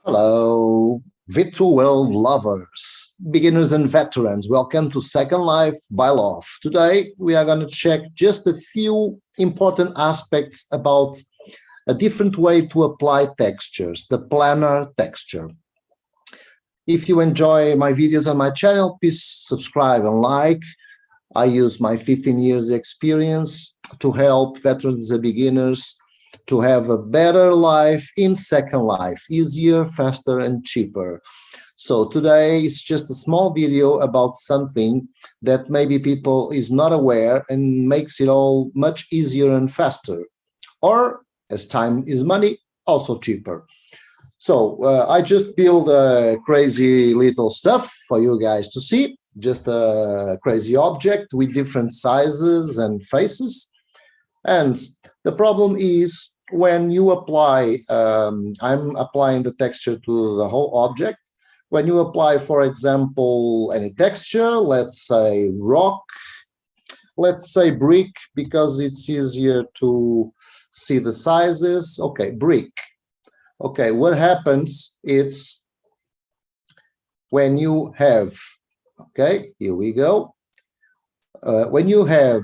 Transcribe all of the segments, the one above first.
Hello, virtual world lovers, beginners and veterans. Welcome to Second Life by Loff. Today, we are going to check just a few important aspects about a different way to apply textures, the planar texture. If you enjoy my videos on my channel, please subscribe and like. I use my 15 years experience to help veterans and beginners to have a better life in Second Life, easier, faster, and cheaper. So today it's just a small video about something that maybe people is not aware and makes it all much easier and faster. Or, as time is money, also cheaper. So I just build a crazy little stuff for you guys to see, just a crazy object with different sizes and faces. And the problem is when you apply, I'm applying the texture to the whole object. When you apply, for example, any texture, let's say rock, let's say brick, because it's easier to see the sizes. Okay, brick. Okay, what happens is when you have, okay, here we go. When you have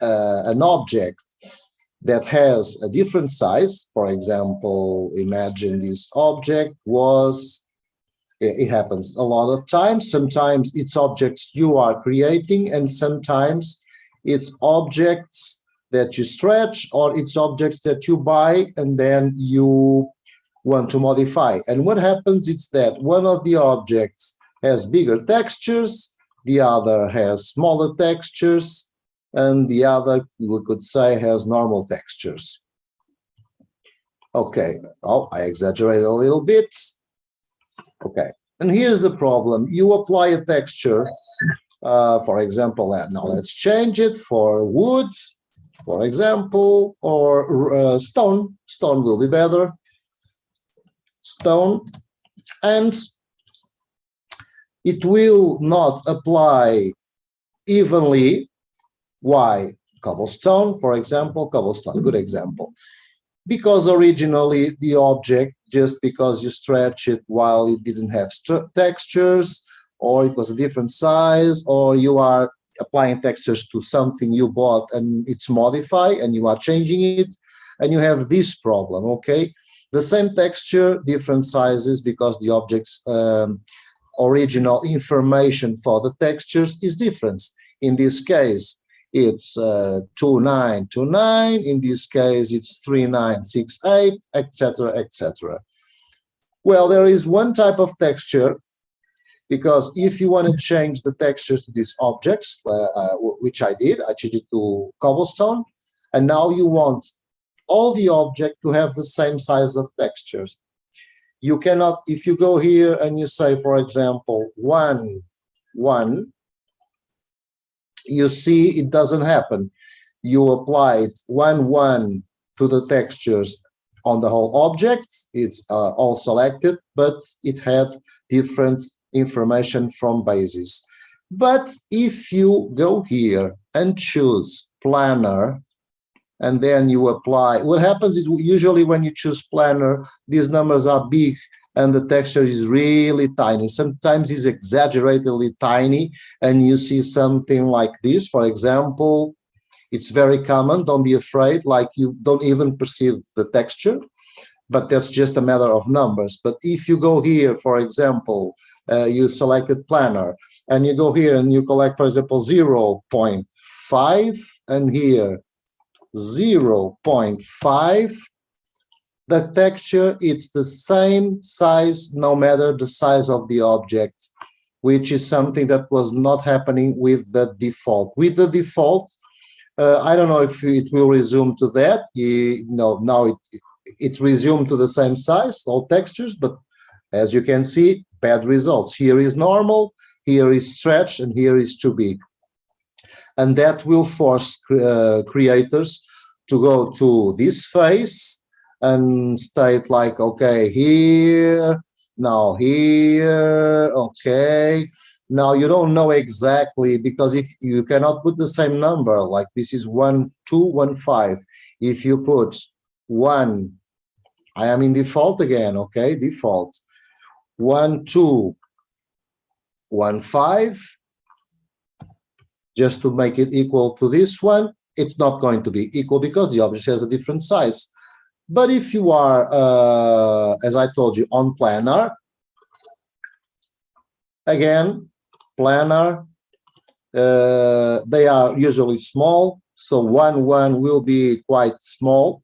an object that has a different size, for example, imagine this object was, it happens a lot of times. Sometimes it's objects you are creating, and sometimes it's objects that you stretch, or it's objects that you buy and then you want to modify. And what happens is that one of the objects has bigger textures, the other has smaller textures, and the other, we could say, has normal textures. Okay, oh, I exaggerated a little bit. Okay, and here's the problem. You apply a texture, for example, now let's change it for wood, for example, or stone. Stone will be better. Stone, and it will not apply evenly. Why? Cobblestone, for example, cobblestone, good example. Because originally the object, just because you stretch it while it didn't have textures, or it was a different size, or you are applying textures to something you bought and it's modified and you are changing it, and you have this problem, okay? The same texture, different sizes, because the object's original information for the textures is different. In this case, it's 2929, in this case it's 3968, etc., etc. Well, there is one type of texture, because if you want to change the textures to these objects, which I did, I changed it to cobblestone, and now you want all the object to have the same size of textures. You cannot, if you go here and you say, for example, 1, 1, you see it doesn't happen. You applied 1, 1 to the textures on the whole object. It's all selected, but it had different information from bases. But if you go here and choose planar, and then you apply, what happens is usually when you choose planar, these numbers are big and the texture is really tiny. Sometimes it's exaggeratedly tiny, and you see something like this. For example, it's very common, don't be afraid, like you don't even perceive the texture, but that's just a matter of numbers. But if you go here, for example, you selected planar, and you go here and you collect, for example, 0.5, and here 0.5, the texture, it's the same size no matter the size of the object, which is something that was not happening with the default. With the default, I don't know if it will resume to that. Now it resumed to the same size, all textures, but as you can see, bad results. Here is normal, here is stretched, and here is too big. And that will force creators to go to this face and state like, okay, here, now here, okay. Now you don't know exactly, because if you cannot put the same number, like this is 1, 2, 1, 5. If you put 1, I am in default again, okay, default. 1, 2, 1, 5, just to make it equal to this one. It's not going to be equal because the object has a different size. But if you are, as I told you, on Planar, again, Planar, they are usually small, so 1, 1 will be quite small.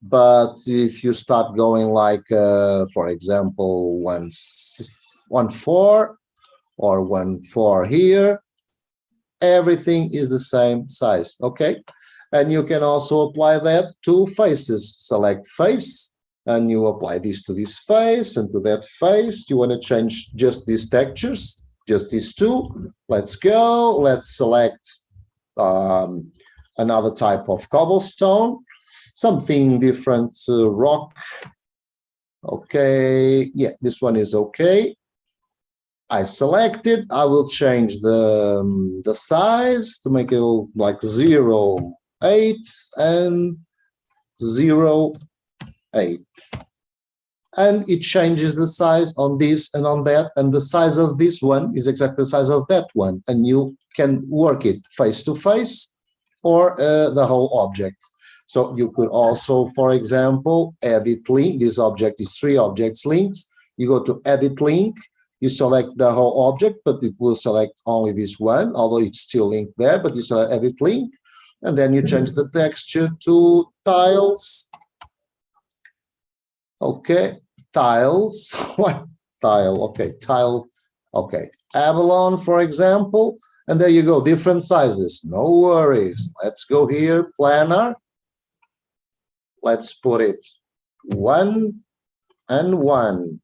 But if you start going like, for example, 1, 4 or 1, 4 here, everything is the same size, okay? And you can also apply that to faces. Select face, and you apply this to this face and to that face. You want to change just these textures, just these two. Let's go. Let's select another type of cobblestone, something different, rock. Okay, yeah, this one is okay. I select it. I will change the size to make it like 0, 8 and 0, 8. And it changes the size on this and on that, and the size of this one is exactly the size of that one, and you can work it face to face or the whole object. So you could also, for example, edit link. This object is 3 objects linked. You go to edit link, you select the whole object, but it will select only this one, although it's still linked there, but you select edit link, and then you change the texture to tiles. Okay, tiles. What? Tile, okay, tile, okay. Avalon, for example, and there you go, different sizes. No worries. Let's go here, Planar. Let's put it 1 and 1.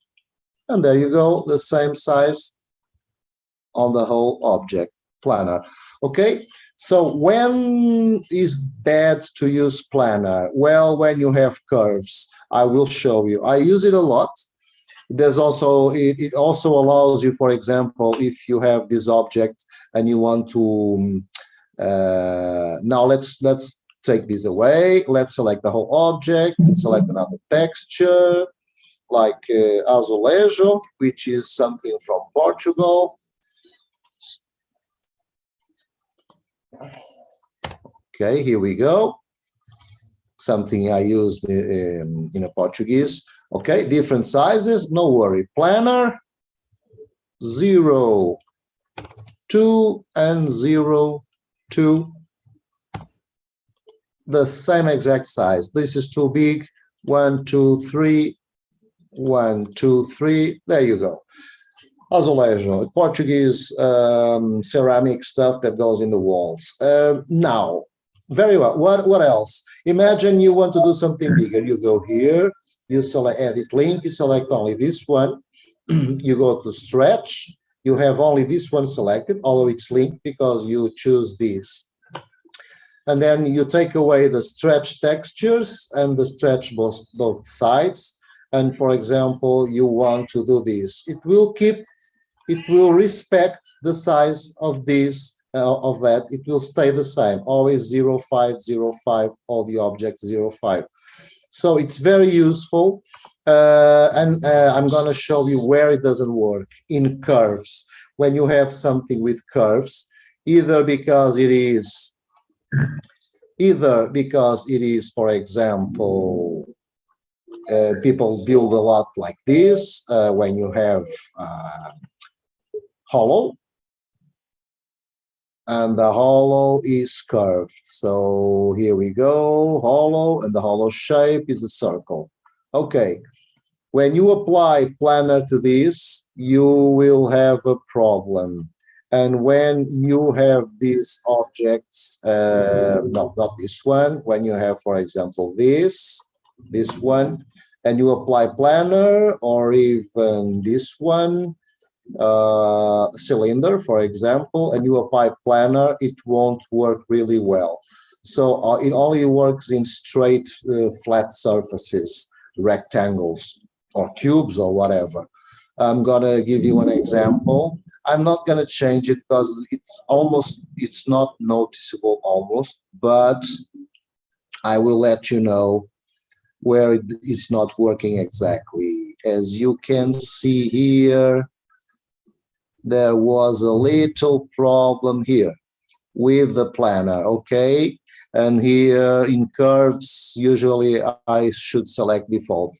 And there you go, the same size on the whole object, Planar. Okay, so when is bad to use Planar? Well, when you have curves. I will show you. I use it a lot. There's also, it also allows you, for example, if you have this object and you want to, now let's take this away. Let's select the whole object and select another texture, like azulejo, which is something from Portugal. Okay, here we go. Something I used in a Portuguese. Okay, different sizes, no worry. Planar, 0, 2, and 0, 2. The same exact size. This is too big. 1, 2, 3. 1, 2, 3. There you go. Azulejo, Portuguese ceramic stuff that goes in the walls. Now, very well. What else? Imagine you want to do something bigger. You go here, you select edit link, you select only this one. You go to stretch, you have only this one selected, although it's linked because you choose this. And then you take away the stretch textures and the stretch both sides. And for example, you want to do this. It will respect the size of this, of that. It will stay the same, always 0, 5, 0, 5, all the objects 0, 5. So it's very useful. And I'm going to show you where it doesn't work, in curves. When you have something with curves, either because it is, for example, people build a lot like this, when you have hollow, and the hollow is curved. So here we go, hollow, and the hollow shape is a circle. Okay, when you apply Planar to this, you will have a problem. And when you have these objects, no, not this one, when you have, for example, this one, and you apply Planar, or even this one, cylinder, for example, and you apply Planar, it won't work really well. So it only works in straight, flat surfaces, rectangles, or cubes, or whatever. I'm gonna give you an example. I'm not gonna change it because it's not noticeable almost, but I will let you know where it's not working exactly. As you can see here, there was a little problem here with the Planar, okay? And here in curves, usually I should select default,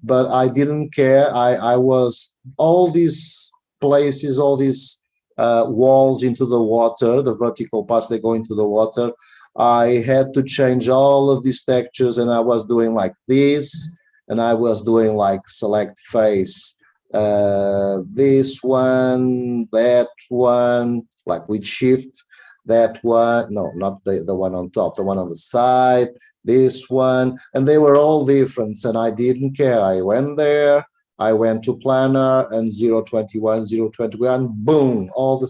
but I didn't care. I was all these places, all these walls into the water, the vertical parts that go into the water. I had to change all of these textures, and I was doing like this, and I was doing like select face, this one, that one, like with shift, that one, no, not the one on top, the one on the side, this one, and they were all different, and I didn't care. I went there, I went to Planar, and 021, 021, boom, all the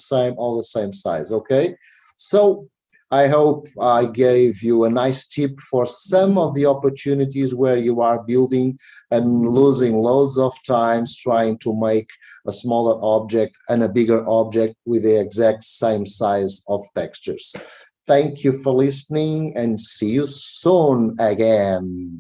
same size, okay? So I hope I gave you a nice tip for some of the opportunities where you are building and losing loads of times trying to make a smaller object and a bigger object with the exact same size of textures. Thank you for listening, and see you soon again.